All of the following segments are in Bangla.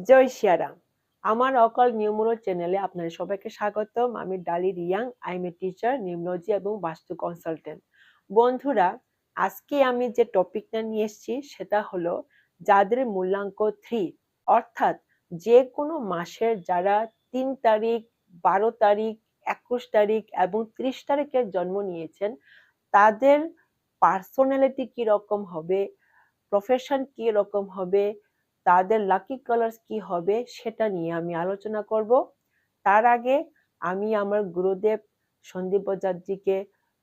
জয় শিয়ারাম। আমার অকাল নিউমোরো চ্যানেলে আপনাদের সবাইকে স্বাগতম। আমি ডালি Reang. I M a teacher, নিউমোলজি এবং বাস্তু কনসালটেন্ট। বন্ধুরা, আজকে আমি যে টপিকটা নিয়ে এসেছি সেটা হলো যাদের মূল্যাঙ্ক 3, অর্থাৎ যে কোনো মাসের যারা 3 তারিখ, 12 তারিখ, 21 তারিখ এবং 30 তারিখে জন্ম নিয়েছেন, তাদের পার্সোনালিটি কিরকম হবে, প্রফেশন কি রকম হবে, তাদের লাকি কালার্স কি হবে, সেটা নিয়ে আমি আলোচনা করব। তার আগে আমি আমার গুরুদেব সন্দীপ বজারজিকে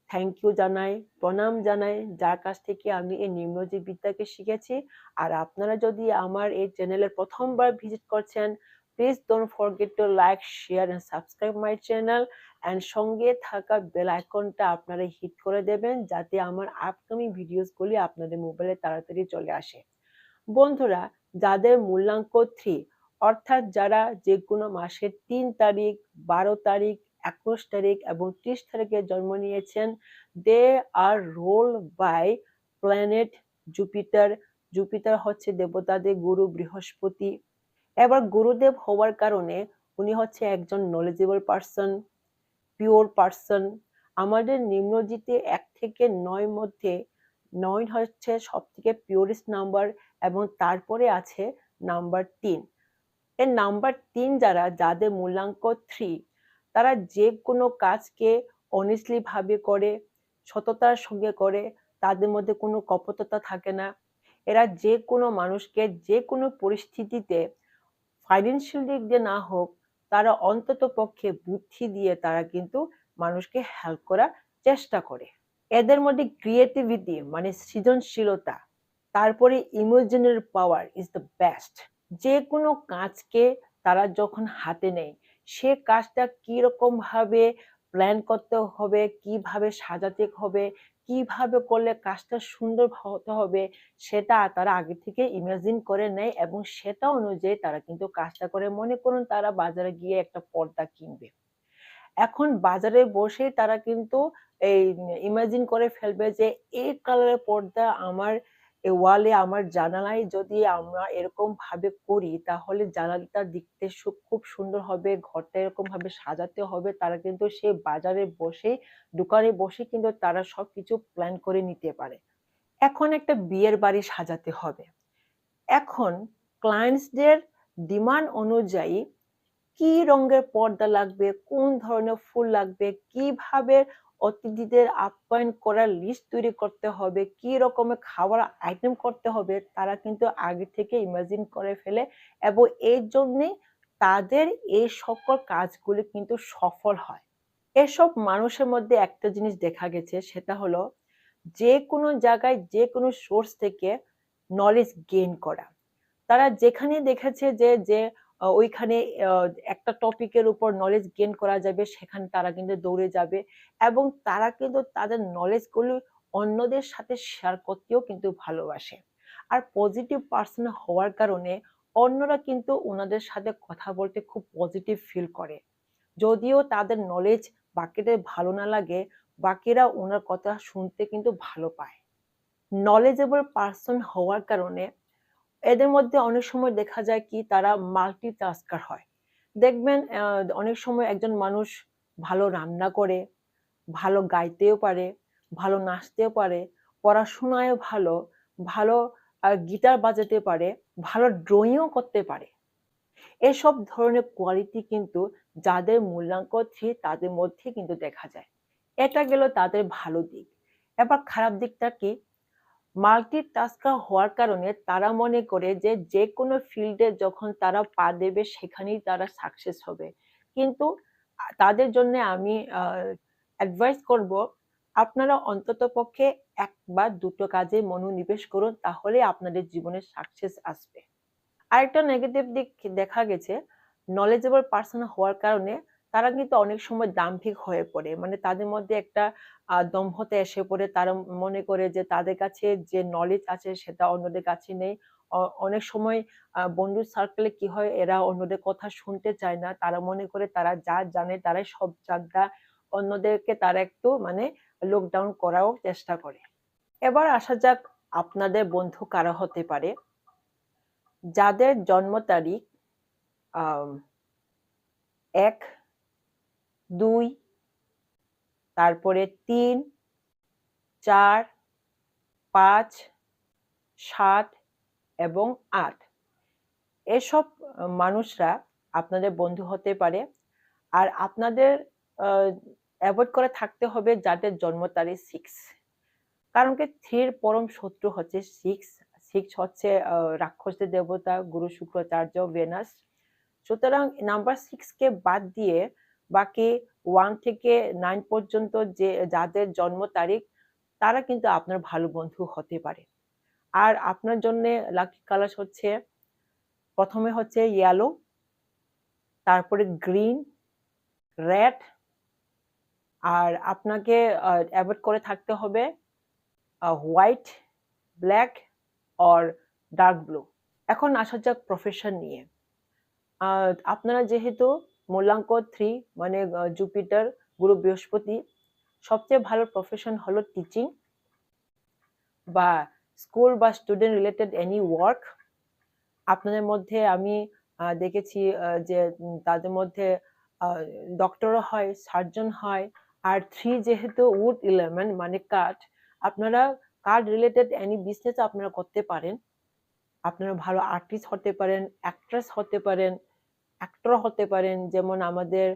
থ্যাংক ইউ জানাই, প্রণাম জানাই, যার কাছ থেকে আমি এই নিম্নজীব বিদ্যাকে শিখেছি। আর আপনারা যদি আমার এই চ্যানেলের প্রথমবার ভিজিট করছেন, please don't forget to like, share and subscribe my channel, and সঙ্গে থাকা বেল আইকনটা আপনারা হিট করে দেবেন যাতে আমার আপকামিং ভিডিওসগুলি আপনাদের মোবাইলে তাড়াতাড়ি চলে আসে। বন্ধুরা, যাদের মূল্যাঙ্ক 3, অর্থাৎ যারা যে কোনো মাসের 3 তারিখ, 12 তারিখ, 21 তারিখ এবং 30 তারিখে জন্ম নিয়েছেন, they are ruled by planet Jupiter. Jupiter হচ্ছে দেবতাদের গুরু বৃহস্পতি। এবার গুরুদেব হওয়ার কারণে উনি হচ্ছে একজন নলেজেবল পার্সন, পিওর পার্সন। আমাদের নিম্নজিতে 1 থেকে 9 মধ্যে 9 হচ্ছে সব থেকে পিওরেস্ট নাম্বার এবং তারপরে আছে নাম্বার 3। এই নাম্বার 3 যাদের মূল্যাঙ্ক 3, তারা যে কোনো কাজকে অনেস্টলি ভাবে করে, সততার সঙ্গে করে, তাদের মধ্যে কোনো কপটতা থাকে না। এরা যে কোনো মানুষকে যে কোনো পরিস্থিতিতে ফাইন্যান্সিয়াল দিক দিয়ে না হোক, তারা অন্তত পক্ষে বুদ্ধি দিয়ে তারা কিন্তু মানুষকে হেল্প করার চেষ্টা করে। এদের মধ্যে ক্রিয়েটিভিটি মানে সৃজনশীলতা, তারপরে imaginary power is the best. যে কোনো কাজকে তারা যখন হাতে নেয়, সে কাজটা কিরকম ভাবে প্ল্যান করতে হবে, কিভাবে সাজাতে হবে, কিভাবে করলে কাজটা সুন্দর হতে হবে, সেটা তারা আগে থেকে ইমাজিন করে নেয় এবং সেটা অনুযায়ী তারা কিন্তু কাজটা করে। মনে করুন তারা বাজারে গিয়ে একটা পর্দা কিনবে, এখন বাজারে বসেই তারা কিন্তু এই ইমাজিন করে ফেলবে যে এই কালারের পর্দা আমার ওয়ালে, আমার জানালায় যদি আমরা এরকম ভাবে করি তাহলে জানালাটা দেখতে খুব সুন্দর হবে, ঘরটা এরকম ভাবে সাজাতে হবে। তারা কিন্তু সেই বাজারে বসে, দোকানে বসে কিন্তু তারা সবকিছু প্ল্যান করে নিতে পারে। এখন একটা বিয়ের বাড়ি সাজাতে হবে, এখন ক্লায়েন্টসদের ডিমান্ড অনুযায়ী কি রঙের পর্দা লাগবে, কোন ধরনের ফুল লাগবে, কিভাবে অতিথিদের আপ্যায়ন করার লিস্ট তৈরি করতে হবে, কি রকমের খাবার আইটেম করতে হবে, তারা কিন্তু আগে থেকে ইমাজিন করে ফেলে এবং এর জন্যে তাদের এই সকল কাজগুলি কিন্তু সফল হয়। এসব মানুষের মধ্যে একটা জিনিস দেখা গেছে, সেটা হলো যে কোনো জায়গায় যে কোনো সোর্স থেকে নলেজ গেইন করা। তারা যেখানে দেখেছে যে যে ওইখানে একটা টপিকের উপর নলেজ গেইন করা যাবে, সেখানে তারা কিন্তু দৌড়ে যাবে এবং তারা কিন্তু তাদের নলেজগুলো অন্যদের সাথে শেয়ার করতেও কিন্তু ভালোবাসে। আর পজিটিভ পার্সন হওয়ার কারণে অন্যরা কিন্তু ওনাদের সাথে কথা বলতে খুব পজিটিভ ফিল করে। যদিও তাদের নলেজ বাকিদের ভালো না লাগে, বাকিরা ওনার কথা শুনতে কিন্তু ভালো পায়। নলেজেবল পার্সন হওয়ার কারণে এদের মধ্যে অনেক সময় দেখা যায় কি তারা মাল্টিটাস্কার হয়। দেখবেন অনেক সময় একজন মানুষ ভালো রান্না করে, ভালো গাইতেও পারে, ভালো নাচতেও পারে, পড়াশোনায়ও ভালো, ভালো গিটার বাজাতে পারে, ভালো ড্রয়িংও করতে পারে। এসব ধরনের কোয়ালিটি কিন্তু যাদের মূল্যাঙ্ক 3 তাদের মধ্যে কিন্তু দেখা যায়। এটা গেল তাদের ভালো দিক। এবার খারাপ দিকটা কি? মাল্টিটাস্কার হওয়ার কারণে তারা মনে করে যে যে কোনো ফিল্ডে যখন তারা পা দেবে সেখানেই তারা সাকসেস হবে। কিন্তু তাদের জন্য আমি অ্যাডভাইস করব, আপনারা অন্ততপক্ষে 1 বা 2টো কাজে মনোনিবেশ করুন, তাহলে আপনাদের জীবনে সাকসেস আসবে। আরেকটা নেগেটিভ দিক দেখা গেছে, নলেজেবল পার্সন হওয়ার কারণে তারা কিন্তু অনেক সময় দাম্ভিক হয়ে পড়ে। মানে তাদের মধ্যে একটা দম্ভতা এসে পড়ে। তারা মনে করে যে তাদের কাছে যে নলেজ আছে সেটা অন্যদের কাছে নেই। অনেক সময় বন্ধুর সার্কেলে কি হয়, এরা অন্যদের কথা শুনতে চায় না। তারা মনে করে তারা যা জানে তারাই সব জানতা। অন্যদেরকে তারা একটু মানে লুক ডাউন করারও চেষ্টা করে। এবার আসা যাক আপনাদের বন্ধু কারা হতে পারে। যাদের জন্ম তারিখ 1, 2, তারপরে 3, 4, 5, 7 এবং 8 এসব মানুষরা আপনাদের বন্ধু হতে পারে। আর আপনাদের অ্যাভয়েড করে থাকতে হবে যাদের জন্ম তারিখ 6, কারণ কি 3 পরম শত্রু হচ্ছে 6 হচ্ছে রাক্ষসদের দেবতা গুরু শুক্রাচার্য ভেনাস। সুতরাং নাম্বার 6 কে বাদ দিয়ে বাকি 1 থেকে 9 পর্যন্ত যাদের জন্ম তারিখ তারা কিন্তু আপনার ভালো বন্ধু হতে পারে। আর আপনার জন্য লাকি কালার হচ্ছে প্রথমে হচ্ছে ইয়েলো, তারপরে গ্রিন, রেড, আর আপনাকে অ্যাভয়েড করে থাকতে হবে white, black or dark blue. এখন আসা যাক প্রফেশন নিয়ে। আপনারা যেহেতু মূলাঙ্ক 3 মানে জুপিটার গুরু বৃহস্পতি, সবচেয়ে ভালো প্রফেশন হলো টিচিং বা স্কুল বা স্টুডেন্ট রিলেটেড এনি ওয়ার্ক। আপনাদের মধ্যে আমি দেখেছি যে তাদের মধ্যে ডক্টরও হয়, সার্জন হয়। আর 3 যেহেতু উড এলিমেন্ট মানে কাঠ, আপনারা কাঠ রিলেটেড এনি বিজনেস আপনারা করতে পারেন। আপনারা ভালো আর্টিস্ট হতে পারেন, অ্যাক্ট্রেস হতে পারেন, অ্যাক্টর হতে পারেন। যেমন আমাদের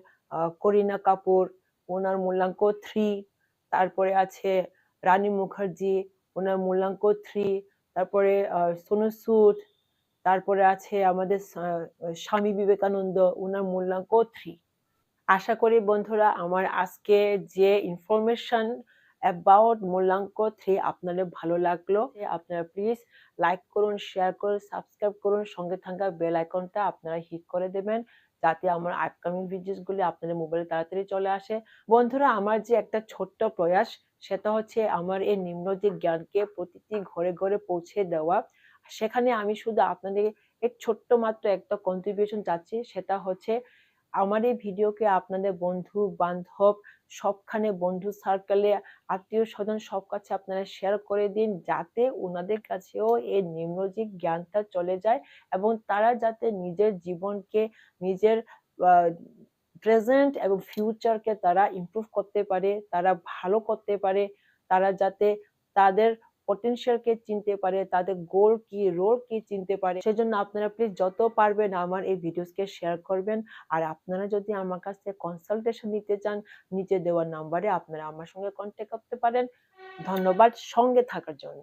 করিনা কাপুর, ওনার মূলাঙ্ক 3। তারপরে আছে রানী মুখার্জি, ওনার মূলাঙ্ক 3। তারপরে সোনু সুদ। তারপরে আছে আমাদের স্বামী বিবেকানন্দ, ওনার মূলাঙ্ক 3। আশা করি বন্ধুরা আমার আজকে যে ইনফরমেশন অ্যাবাউট মূলাঙ্ক 3 আপনাদের ভালো লাগলো। আপনারা প্লিজ লাইক করুন, শেয়ার করুন, সাবস্ক্রাইব করুন, সঙ্গে থাকা বেল আইকনটা আপনারা হিট করে দেবেন যাতে আমার আপকামিং ভিডিওসগুলি আপনাদের মোবাইলে তাড়াতাড়ি চলে আসে। বন্ধুরা আমার যে একটা ছোট্ট প্রয়াস, সেটা হচ্ছে আমার এই নিম্নজিক জ্ঞানকে প্রতিটি ঘরে ঘরে পৌঁছে দেওয়া। সেখানে আমি শুধু আপনাদের এক ছোট্ট মাত্র একটা কন্ট্রিবিউশন চাচ্ছি, সেটা হচ্ছে আমার এই ভিডিওকে আপনাদের বন্ধু বান্ধব সবখানে, বন্ধু সার্কেলে, আত্মীয় স্বজন সব কাছে আপনারা শেয়ার করে দিন যাতে ওনাদের কাছেও এই নিম্নজিক জ্ঞানটা চলে যায় এবং তারা যাতে নিজের জীবনকে, নিজের প্রেজেন্ট এবং ফিউচারকে তারা ইমপ্রুভ করতে পারে, তারা ভালো করতে পারে, তারা যাতে তাদের পটেনশিয়ালকে চিনতে পারে, তাদের গোল কি, রোল কি চিনতে পারে। সেজন্য আপনারা প্লিজ যত পারবেন আমার এই ভিডিওসকে শেয়ার করবেন। আর আপনারা যদি আমার কাছ থেকে কনসালটেশন নিতে চান, নিচে দেওয়া নাম্বারে আপনারা আমার সঙ্গে কন্ট্যাক্ট করতে পারেন। ধন্যবাদ সঙ্গে থাকার জন্য।